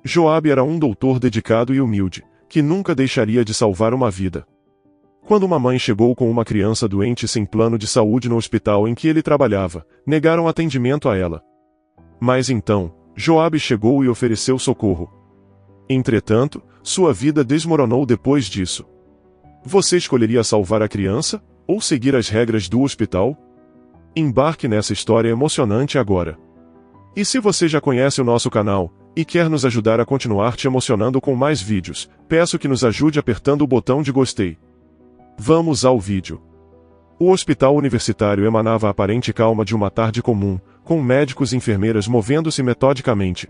Joabe era um doutor dedicado e humilde, que nunca deixaria de salvar uma vida. Quando uma mãe chegou com uma criança doente sem plano de saúde no hospital em que ele trabalhava, negaram atendimento a ela. Mas então, Joabe chegou e ofereceu socorro. Entretanto, sua vida desmoronou depois disso. Você escolheria salvar a criança, ou seguir as regras do hospital? Embarque nessa história emocionante agora. E se você já conhece o nosso canal, e quer nos ajudar a continuar te emocionando com mais vídeos, peço que nos ajude apertando o botão de gostei. Vamos ao vídeo. O hospital universitário emanava a aparente calma de uma tarde comum, com médicos e enfermeiras movendo-se metodicamente.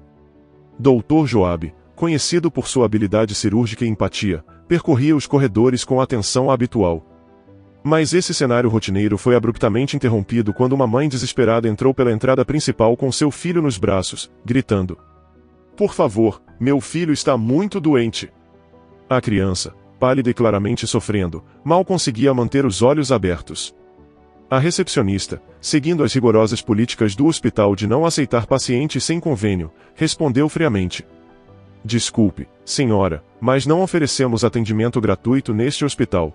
Dr. Joabe, conhecido por sua habilidade cirúrgica e empatia, percorria os corredores com a atenção habitual. Mas esse cenário rotineiro foi abruptamente interrompido quando uma mãe desesperada entrou pela entrada principal com seu filho nos braços, gritando: "Por favor, meu filho está muito doente." A criança, pálida e claramente sofrendo, mal conseguia manter os olhos abertos. A recepcionista, seguindo as rigorosas políticas do hospital de não aceitar pacientes sem convênio, respondeu friamente: "Desculpe, senhora, mas não oferecemos atendimento gratuito neste hospital."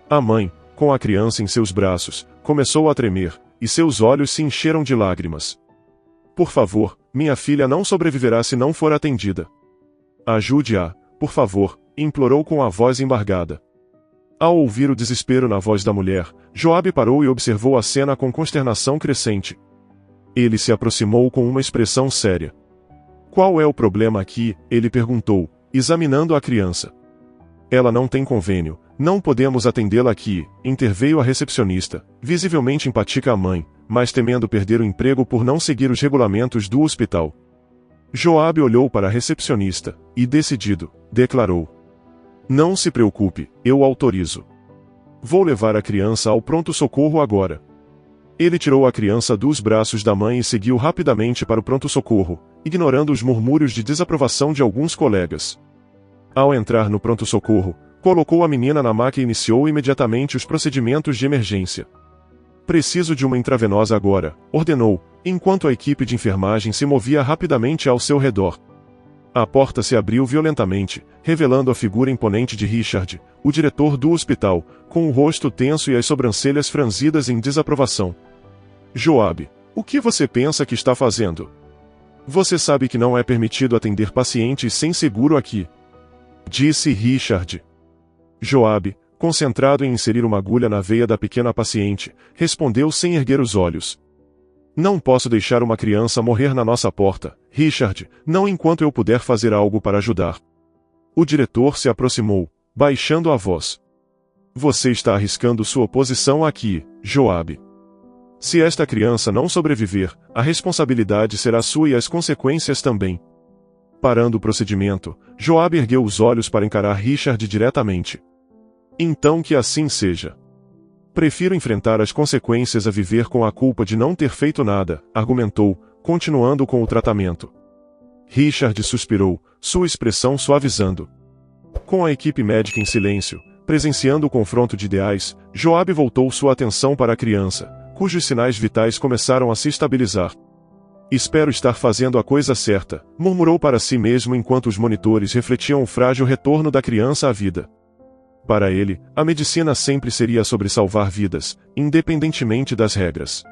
A mãe, com a criança em seus braços, começou a tremer, e seus olhos se encheram de lágrimas. "Por favor, minha filha não sobreviverá se não for atendida. Ajude-a, por favor", implorou com a voz embargada. Ao ouvir o desespero na voz da mulher, Joabe parou e observou a cena com consternação crescente. Ele se aproximou com uma expressão séria. "Qual é o problema aqui?" ele perguntou, examinando a criança. "Ela não tem convênio, não podemos atendê-la aqui", interveio a recepcionista, visivelmente empática à mãe, mas temendo perder o emprego por não seguir os regulamentos do hospital. Joabe olhou para a recepcionista, e decidido, declarou: "Não se preocupe, eu autorizo. Vou levar a criança ao pronto-socorro agora." Ele tirou a criança dos braços da mãe e seguiu rapidamente para o pronto-socorro, ignorando os murmúrios de desaprovação de alguns colegas. Ao entrar no pronto-socorro, colocou a menina na maca e iniciou imediatamente os procedimentos de emergência. "Preciso de uma intravenosa agora", ordenou, enquanto a equipe de enfermagem se movia rapidamente ao seu redor. A porta se abriu violentamente, revelando a figura imponente de Richard, o diretor do hospital, com o rosto tenso e as sobrancelhas franzidas em desaprovação. "Joabe, o que você pensa que está fazendo? Você sabe que não é permitido atender pacientes sem seguro aqui", disse Richard. Joabe, concentrado em inserir uma agulha na veia da pequena paciente, respondeu sem erguer os olhos: "Não posso deixar uma criança morrer na nossa porta, Richard, não enquanto eu puder fazer algo para ajudar." O diretor se aproximou, baixando a voz: "Você está arriscando sua posição aqui, Joabe. Se esta criança não sobreviver, a responsabilidade será sua e as consequências também." Parando o procedimento, Joabe ergueu os olhos para encarar Richard diretamente. "Então que assim seja. Prefiro enfrentar as consequências a viver com a culpa de não ter feito nada", argumentou, continuando com o tratamento. Richard suspirou, sua expressão suavizando. Com a equipe médica em silêncio, presenciando o confronto de ideais, Joabe voltou sua atenção para a criança, cujos sinais vitais começaram a se estabilizar. "Espero estar fazendo a coisa certa", murmurou para si mesmo enquanto os monitores refletiam o frágil retorno da criança à vida. Para ele, a medicina sempre seria sobre salvar vidas, independentemente das regras.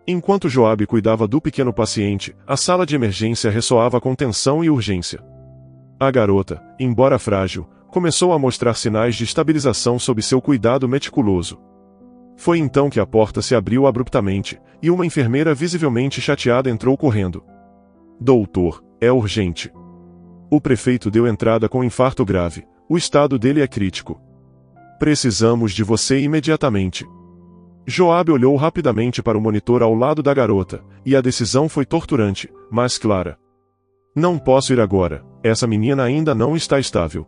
Enquanto Joabe cuidava do pequeno paciente, a sala de emergência ressoava com tensão e urgência. A garota, embora frágil, começou a mostrar sinais de estabilização sob seu cuidado meticuloso. Foi então que a porta se abriu abruptamente, e uma enfermeira visivelmente chateada entrou correndo. "Doutor, é urgente. O prefeito deu entrada com infarto grave. O estado dele é crítico. Precisamos de você imediatamente." Joabe olhou rapidamente para o monitor ao lado da garota, e a decisão foi torturante, mas clara. "Não posso ir agora, essa menina ainda não está estável."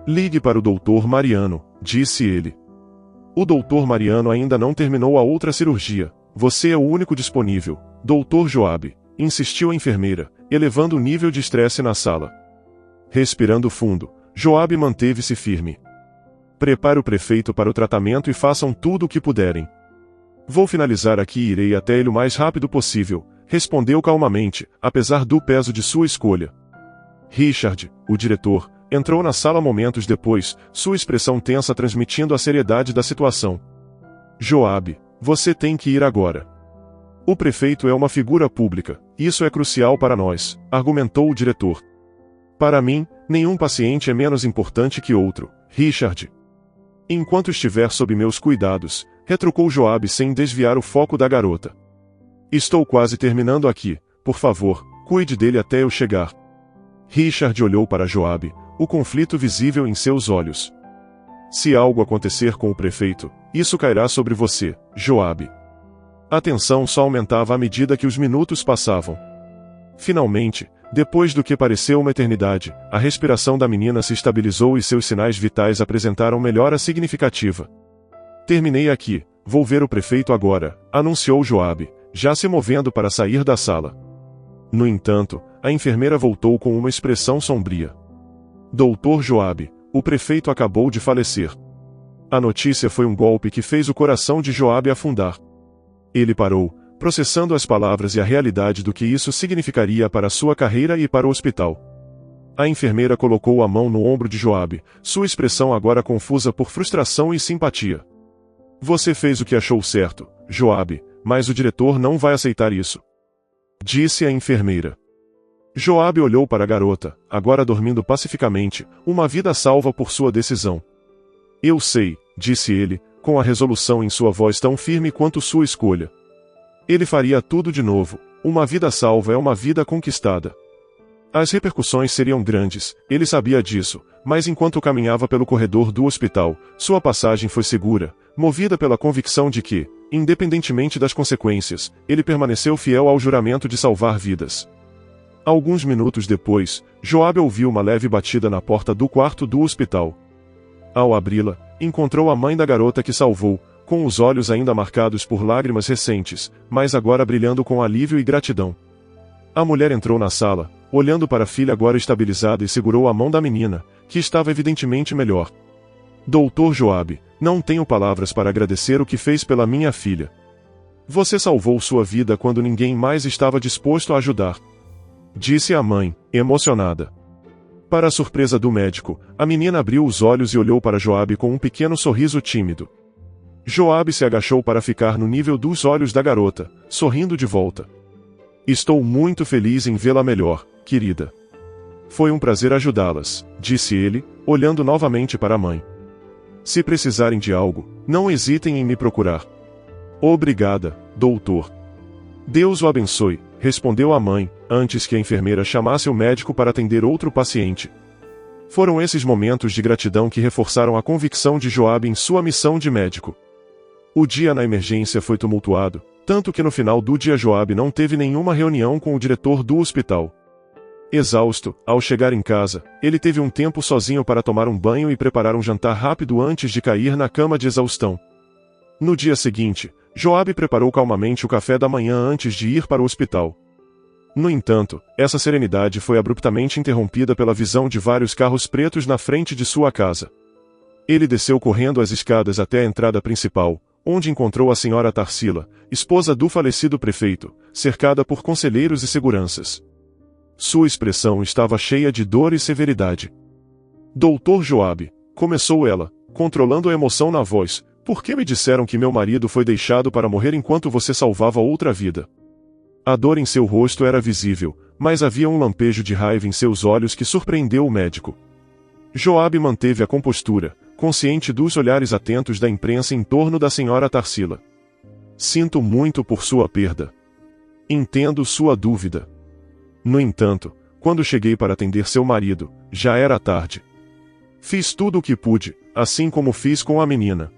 "Ligue para o Dr. Mariano", disse ele. "O Dr. Mariano ainda não terminou a outra cirurgia. Você é o único disponível, Dr. Joabe", insistiu a enfermeira, elevando o nível de estresse na sala. Respirando fundo, Joabe manteve-se firme. "Prepare o prefeito para o tratamento e façam tudo o que puderem. Vou finalizar aqui e irei até ele o mais rápido possível", respondeu calmamente, apesar do peso de sua escolha. Richard, o diretor, entrou na sala momentos depois, sua expressão tensa transmitindo a seriedade da situação. Joabe, você tem que ir agora. O prefeito é uma figura pública, isso é crucial para nós, argumentou o diretor. Para mim, nenhum paciente é menos importante que outro, Richard. Enquanto estiver sob meus cuidados, retrucou Joabe sem desviar o foco da garota. Estou quase terminando aqui, por favor, cuide dele até eu chegar. Richard olhou para Joabe, o conflito visível em seus olhos. Se algo acontecer com o prefeito, isso cairá sobre você, Joabe. A tensão só aumentava à medida que os minutos passavam. Finalmente, depois do que pareceu uma eternidade, a respiração da menina se estabilizou e seus sinais vitais apresentaram melhora significativa. Terminei aqui, vou ver o prefeito agora, anunciou Joabe, já se movendo para sair da sala. No entanto, a enfermeira voltou com uma expressão sombria. Doutor Joabe, o prefeito acabou de falecer. A notícia foi um golpe que fez o coração de Joabe afundar. Ele parou, processando as palavras e a realidade do que isso significaria para sua carreira e para o hospital. A enfermeira colocou a mão no ombro de Joabe, sua expressão agora confusa por frustração e simpatia. Você fez o que achou certo, Joabe, mas o diretor não vai aceitar isso. Disse a enfermeira. Joabe olhou para a garota, agora dormindo pacificamente, uma vida salva por sua decisão. Eu sei, disse ele, com a resolução em sua voz tão firme quanto sua escolha. Ele faria tudo de novo, uma vida salva é uma vida conquistada. As repercussões seriam grandes, ele sabia disso, mas enquanto caminhava pelo corredor do hospital, sua passagem foi segura, movida pela convicção de que, independentemente das consequências, ele permaneceu fiel ao juramento de salvar vidas. Alguns minutos depois, Joabe ouviu uma leve batida na porta do quarto do hospital. Ao abri-la, encontrou a mãe da garota que salvou, com os olhos ainda marcados por lágrimas recentes, mas agora brilhando com alívio e gratidão. A mulher entrou na sala, olhando para a filha agora estabilizada e segurou a mão da menina, que estava evidentemente melhor. Doutor Joabe, não tenho palavras para agradecer o que fez pela minha filha. Você salvou sua vida quando ninguém mais estava disposto a ajudar. Disse a mãe, emocionada. Para a surpresa do médico, a menina abriu os olhos e olhou para Joabe com um pequeno sorriso tímido. Joabe se agachou para ficar no nível dos olhos da garota, sorrindo de volta. Estou muito feliz em vê-la melhor, querida. Foi um prazer ajudá-las, disse ele, olhando novamente para a mãe. Se precisarem de algo, não hesitem em me procurar. Obrigada, doutor. Deus o abençoe, respondeu a mãe, antes que a enfermeira chamasse o médico para atender outro paciente. Foram esses momentos de gratidão que reforçaram a convicção de Joabe em sua missão de médico. O dia na emergência foi tumultuado, tanto que no final do dia Joabe não teve nenhuma reunião com o diretor do hospital. Exausto, ao chegar em casa, ele teve um tempo sozinho para tomar um banho e preparar um jantar rápido antes de cair na cama de exaustão. No dia seguinte, Joabe preparou calmamente o café da manhã antes de ir para o hospital. No entanto, essa serenidade foi abruptamente interrompida pela visão de vários carros pretos na frente de sua casa. Ele desceu correndo as escadas até a entrada principal, onde encontrou a senhora Tarsila, esposa do falecido prefeito, cercada por conselheiros e seguranças. Sua expressão estava cheia de dor e severidade. Doutor Joabe, começou ela, controlando a emoção na voz, por que me disseram que meu marido foi deixado para morrer enquanto você salvava outra vida? A dor em seu rosto era visível, mas havia um lampejo de raiva em seus olhos que surpreendeu o médico. Joabe manteve a compostura, consciente dos olhares atentos da imprensa em torno da senhora Tarsila. Sinto muito por sua perda. Entendo sua dúvida. No entanto, quando cheguei para atender seu marido, já era tarde. Fiz tudo o que pude, assim como fiz com a menina.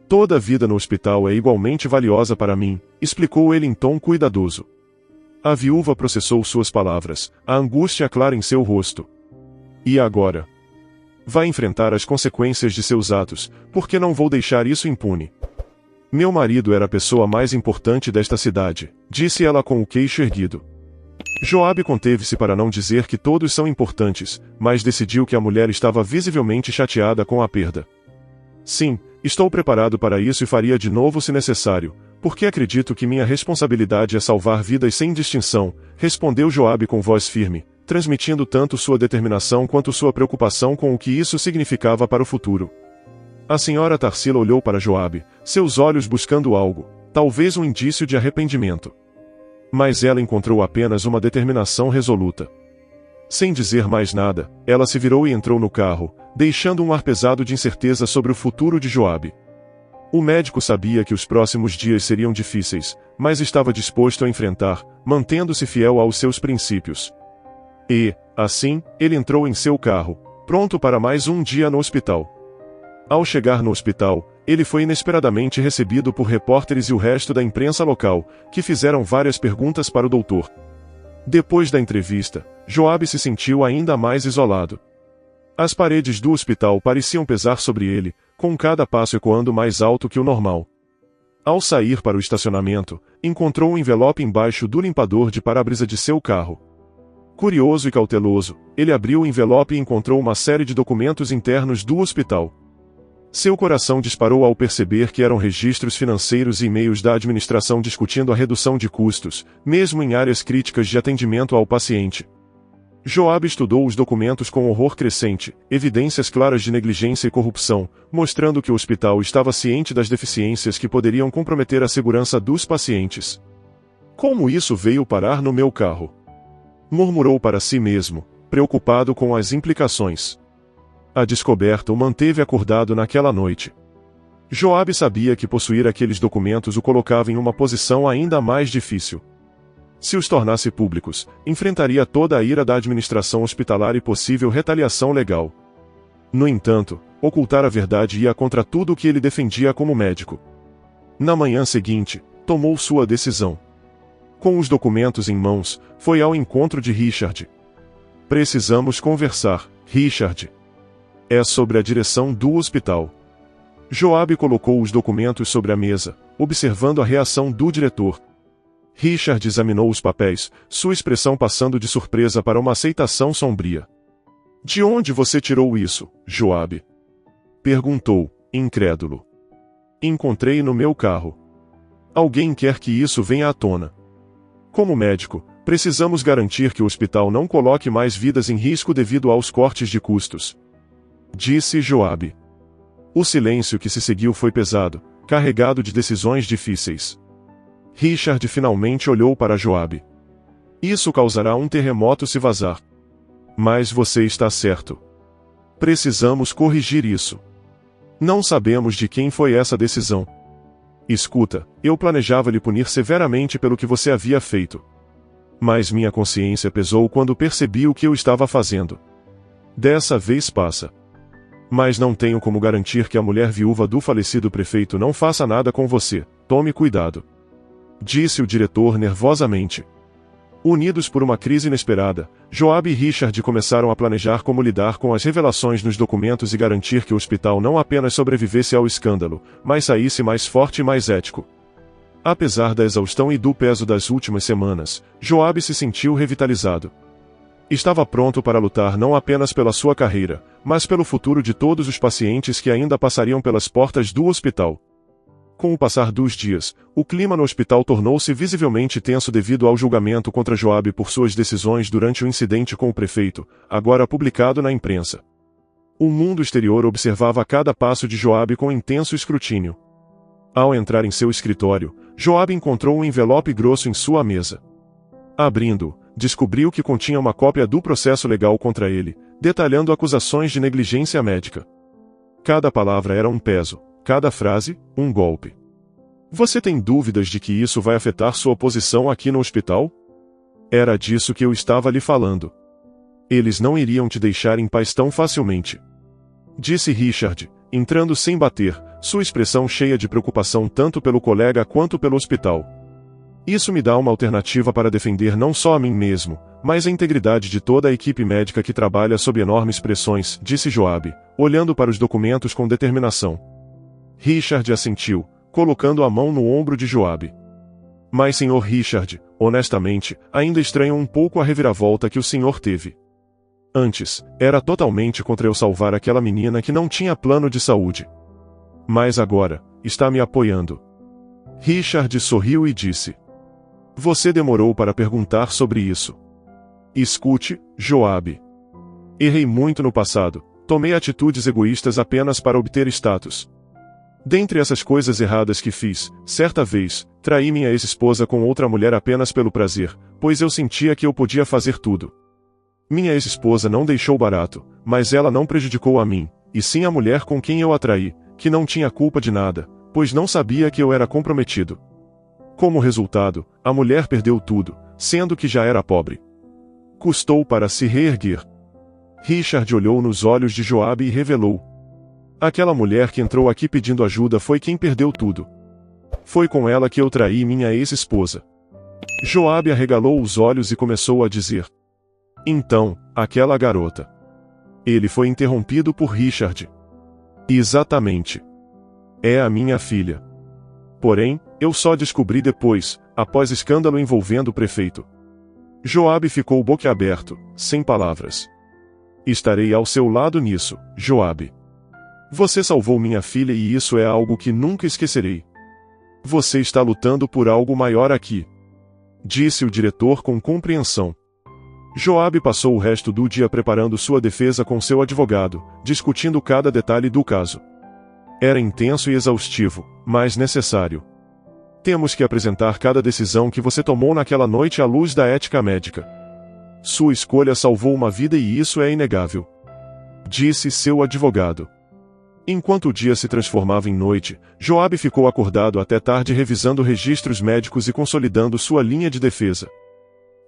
Toda a vida no hospital é igualmente valiosa para mim, explicou ele em tom cuidadoso. A viúva processou suas palavras, a angústia clara em seu rosto. E agora? Vai enfrentar as consequências de seus atos, porque não vou deixar isso impune. Meu marido era a pessoa mais importante desta cidade, disse ela com o queixo erguido. Joabe conteve-se para não dizer que todos são importantes, mas decidiu que a mulher estava visivelmente chateada com a perda. Sim, estou preparado para isso e faria de novo se necessário, porque acredito que minha responsabilidade é salvar vidas sem distinção, respondeu Joabe com voz firme, transmitindo tanto sua determinação quanto sua preocupação com o que isso significava para o futuro. A senhora Tarsila olhou para Joabe, seus olhos buscando algo, talvez um indício de arrependimento. Mas ela encontrou apenas uma determinação resoluta. Sem dizer mais nada, ela se virou e entrou no carro, deixando um ar pesado de incerteza sobre o futuro de Joabe. O médico sabia que os próximos dias seriam difíceis, mas estava disposto a enfrentar, mantendo-se fiel aos seus princípios. E, assim, ele entrou em seu carro, pronto para mais um dia no hospital. Ao chegar no hospital, ele foi inesperadamente recebido por repórteres e o resto da imprensa local, que fizeram várias perguntas para o doutor. Depois da entrevista, Joabe se sentiu ainda mais isolado. As paredes do hospital pareciam pesar sobre ele, com cada passo ecoando mais alto que o normal. Ao sair para o estacionamento, encontrou um envelope embaixo do limpador de para-brisa de seu carro. Curioso e cauteloso, ele abriu o envelope e encontrou uma série de documentos internos do hospital. Seu coração disparou ao perceber que eram registros financeiros e e-mails da administração discutindo a redução de custos, mesmo em áreas críticas de atendimento ao paciente. Joabe estudou os documentos com horror crescente, evidências claras de negligência e corrupção, mostrando que o hospital estava ciente das deficiências que poderiam comprometer a segurança dos pacientes. Como isso veio parar no meu carro? Murmurou para si mesmo, preocupado com as implicações. A descoberta o manteve acordado naquela noite. Joabe sabia que possuir aqueles documentos o colocava em uma posição ainda mais difícil. Se os tornasse públicos, enfrentaria toda a ira da administração hospitalar e possível retaliação legal. No entanto, ocultar a verdade ia contra tudo o que ele defendia como médico. Na manhã seguinte, tomou sua decisão. Com os documentos em mãos, foi ao encontro de Richard. Precisamos conversar, Richard. É sobre a direção do hospital. Joabe colocou os documentos sobre a mesa, observando a reação do diretor. Richard examinou os papéis, sua expressão passando de surpresa para uma aceitação sombria. De onde você tirou isso, Joabe? Perguntou, incrédulo. Encontrei no meu carro. Alguém quer que isso venha à tona. Como médico, precisamos garantir que o hospital não coloque mais vidas em risco devido aos cortes de custos. Disse Joabe. O silêncio que se seguiu foi pesado, carregado de decisões difíceis. Richard finalmente olhou para Joabe. Isso causará um terremoto se vazar. Mas você está certo. Precisamos corrigir isso. Não sabemos de quem foi essa decisão. Escuta, eu planejava lhe punir severamente pelo que você havia feito. Mas minha consciência pesou quando percebi o que eu estava fazendo. Dessa vez passa. Mas não tenho como garantir que a mulher viúva do falecido prefeito não faça nada com você, tome cuidado. Disse o diretor nervosamente. Unidos por uma crise inesperada, Joabe e Richard começaram a planejar como lidar com as revelações nos documentos e garantir que o hospital não apenas sobrevivesse ao escândalo, mas saísse mais forte e mais ético. Apesar da exaustão e do peso das últimas semanas, Joabe se sentiu revitalizado. Estava pronto para lutar não apenas pela sua carreira, mas pelo futuro de todos os pacientes que ainda passariam pelas portas do hospital. Com o passar dos dias, o clima no hospital tornou-se visivelmente tenso devido ao julgamento contra Joabe por suas decisões durante o incidente com o prefeito, agora publicado na imprensa. O mundo exterior observava cada passo de Joabe com intenso escrutínio. Ao entrar em seu escritório, Joabe encontrou um envelope grosso em sua mesa. Abrindo-o, descobriu que continha uma cópia do processo legal contra ele, detalhando acusações de negligência médica. Cada palavra era um peso, cada frase, um golpe. Você tem dúvidas de que isso vai afetar sua posição aqui no hospital? Era disso que eu estava lhe falando. Eles não iriam te deixar em paz tão facilmente. Disse Richard, entrando sem bater, sua expressão cheia de preocupação tanto pelo colega quanto pelo hospital. Isso me dá uma alternativa para defender não só a mim mesmo, mas a integridade de toda a equipe médica que trabalha sob enormes pressões, disse Joabe, olhando para os documentos com determinação. Richard assentiu, colocando a mão no ombro de Joabe. Mas Sr. Richard, honestamente, ainda estranho um pouco a reviravolta que o senhor teve. Antes, era totalmente contra eu salvar aquela menina que não tinha plano de saúde. Mas agora, está me apoiando. Richard sorriu e disse. Você demorou para perguntar sobre isso. Escute, Joabe. Errei muito no passado, tomei atitudes egoístas apenas para obter status. Dentre essas coisas erradas que fiz, certa vez, traí minha ex-esposa com outra mulher apenas pelo prazer, pois eu sentia que eu podia fazer tudo. Minha ex-esposa não deixou barato, mas ela não prejudicou a mim, e sim a mulher com quem eu a traí, que não tinha culpa de nada, pois não sabia que eu era comprometido. Como resultado, a mulher perdeu tudo, sendo que já era pobre. Custou para se reerguer. Richard olhou nos olhos de Joabe e revelou: aquela mulher que entrou aqui pedindo ajuda foi quem perdeu tudo. Foi com ela que eu traí minha ex-esposa. Joabe arregalou os olhos e começou a dizer: então, aquela garota. Ele foi interrompido por Richard. Exatamente. É a minha filha. Porém, eu só descobri depois, após escândalo envolvendo o prefeito. Joabe ficou boquiaberto, sem palavras. Estarei ao seu lado nisso, Joabe. Você salvou minha filha e isso é algo que nunca esquecerei. Você está lutando por algo maior aqui, disse o diretor com compreensão. Joabe passou o resto do dia preparando sua defesa com seu advogado, discutindo cada detalhe do caso. Era intenso e exaustivo, mas necessário. Temos que apresentar cada decisão que você tomou naquela noite à luz da ética médica. Sua escolha salvou uma vida e isso é inegável, disse seu advogado. Enquanto o dia se transformava em noite, Joabe ficou acordado até tarde revisando registros médicos e consolidando sua linha de defesa.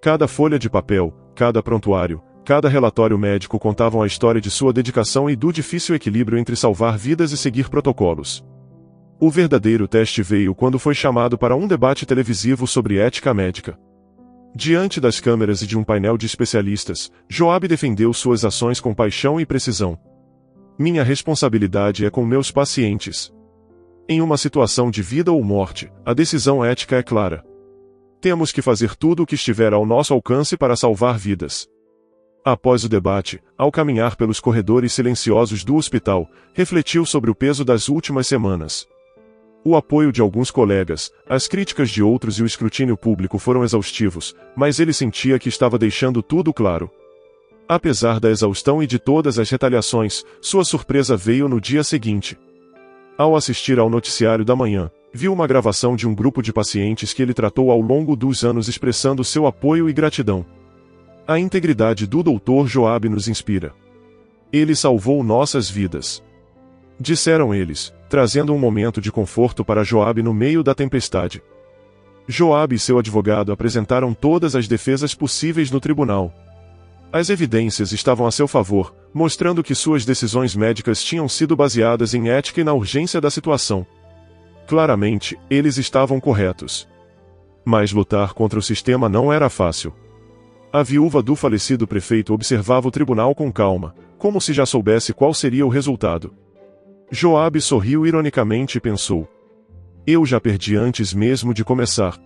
Cada folha de papel, cada prontuário, cada relatório médico contavam a história de sua dedicação e do difícil equilíbrio entre salvar vidas e seguir protocolos. O verdadeiro teste veio quando foi chamado para um debate televisivo sobre ética médica. Diante das câmeras e de um painel de especialistas, Joabe defendeu suas ações com paixão e precisão. Minha responsabilidade é com meus pacientes. Em uma situação de vida ou morte, a decisão ética é clara. Temos que fazer tudo o que estiver ao nosso alcance para salvar vidas. Após o debate, ao caminhar pelos corredores silenciosos do hospital, refletiu sobre o peso das últimas semanas. O apoio de alguns colegas, as críticas de outros e o escrutínio público foram exaustivos, mas ele sentia que estava deixando tudo claro. Apesar da exaustão e de todas as retaliações, sua surpresa veio no dia seguinte. Ao assistir ao noticiário da manhã, viu uma gravação de um grupo de pacientes que ele tratou ao longo dos anos expressando seu apoio e gratidão. A integridade do Dr. Joabe nos inspira. Ele salvou nossas vidas, disseram eles, trazendo um momento de conforto para Joabe no meio da tempestade. Joabe e seu advogado apresentaram todas as defesas possíveis no tribunal. As evidências estavam a seu favor, mostrando que suas decisões médicas tinham sido baseadas em ética e na urgência da situação. Claramente, eles estavam corretos. Mas lutar contra o sistema não era fácil. A viúva do falecido prefeito observava o tribunal com calma, como se já soubesse qual seria o resultado. Joabe sorriu ironicamente e pensou: eu já perdi antes mesmo de começar.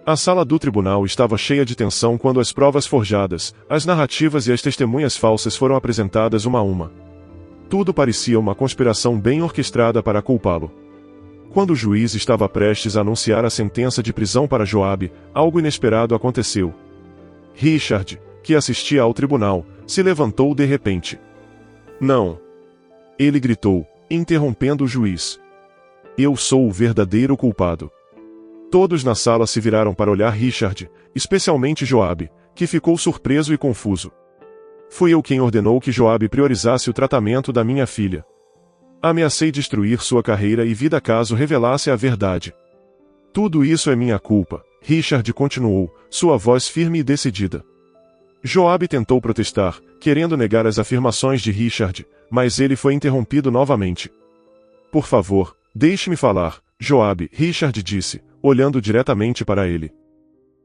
A sala do tribunal estava cheia de tensão quando as provas forjadas, as narrativas e as testemunhas falsas foram apresentadas uma a uma. Tudo parecia uma conspiração bem orquestrada para culpá-lo. Quando o juiz estava prestes a anunciar a sentença de prisão para Joabe, algo inesperado aconteceu. Richard, que assistia ao tribunal, se levantou de repente. Não! Ele gritou, interrompendo o juiz. Eu sou o verdadeiro culpado. Todos na sala se viraram para olhar Richard, especialmente Joabe, que ficou surpreso e confuso. Fui eu quem ordenou que Joabe priorizasse o tratamento da minha filha. Ameacei destruir sua carreira e vida caso revelasse a verdade. Tudo isso é minha culpa, Richard continuou, sua voz firme e decidida. Joabe tentou protestar, querendo negar as afirmações de Richard, mas ele foi interrompido novamente. Por favor, deixe-me falar, Joabe, Richard disse, olhando diretamente para ele.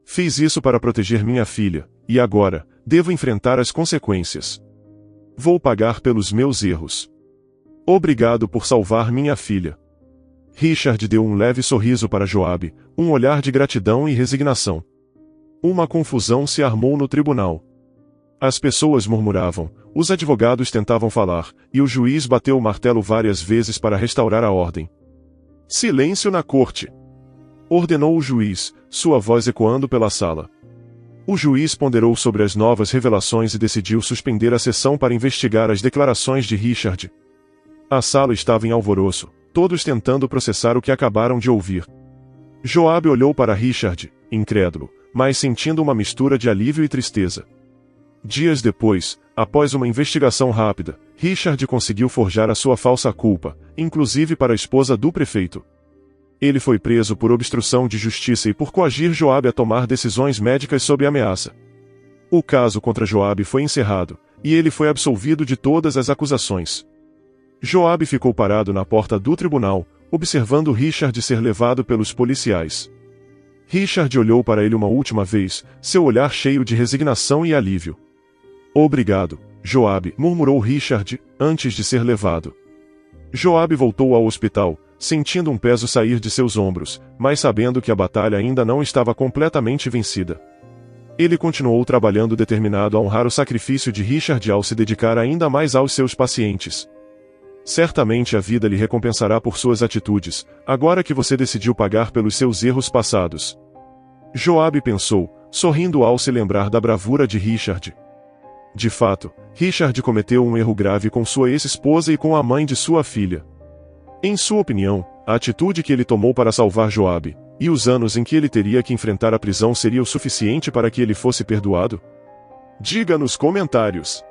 Fiz isso para proteger minha filha, e agora, devo enfrentar as consequências. Vou pagar pelos meus erros. Obrigado por salvar minha filha. Richard deu um leve sorriso para Joabe, um olhar de gratidão e resignação. Uma confusão se armou no tribunal. As pessoas murmuravam, os advogados tentavam falar, e o juiz bateu o martelo várias vezes para restaurar a ordem. Silêncio na corte! Ordenou o juiz, sua voz ecoando pela sala. O juiz ponderou sobre as novas revelações e decidiu suspender a sessão para investigar as declarações de Richard. A sala estava em alvoroço, todos tentando processar o que acabaram de ouvir. Joabe olhou para Richard, incrédulo, mas sentindo uma mistura de alívio e tristeza. Dias depois, após uma investigação rápida, Richard conseguiu forjar a sua falsa culpa, inclusive para a esposa do prefeito. Ele foi preso por obstrução de justiça e por coagir Joabe a tomar decisões médicas sob ameaça. O caso contra Joabe foi encerrado, e ele foi absolvido de todas as acusações. Joabe ficou parado na porta do tribunal, observando Richard ser levado pelos policiais. Richard olhou para ele uma última vez, seu olhar cheio de resignação e alívio. Obrigado, Joabe, murmurou Richard, antes de ser levado. Joabe voltou ao hospital, sentindo um peso sair de seus ombros, mas sabendo que a batalha ainda não estava completamente vencida. Ele continuou trabalhando determinado a honrar o sacrifício de Richard ao se dedicar ainda mais aos seus pacientes. Certamente a vida lhe recompensará por suas atitudes, agora que você decidiu pagar pelos seus erros passados. Joabe pensou, sorrindo ao se lembrar da bravura de Richard. De fato, Richard cometeu um erro grave com sua ex-esposa e com a mãe de sua filha. Em sua opinião, a atitude que ele tomou para salvar Joabe, e os anos em que ele teria que enfrentar a prisão seria o suficiente para que ele fosse perdoado? Diga nos comentários.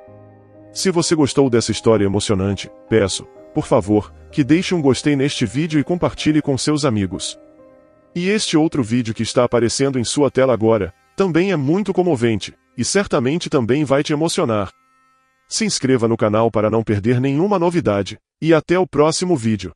Se você gostou dessa história emocionante, peço, por favor, que deixe um gostei neste vídeo e compartilhe com seus amigos. E este outro vídeo que está aparecendo em sua tela agora, também é muito comovente, e certamente também vai te emocionar. Se inscreva no canal para não perder nenhuma novidade, e até o próximo vídeo.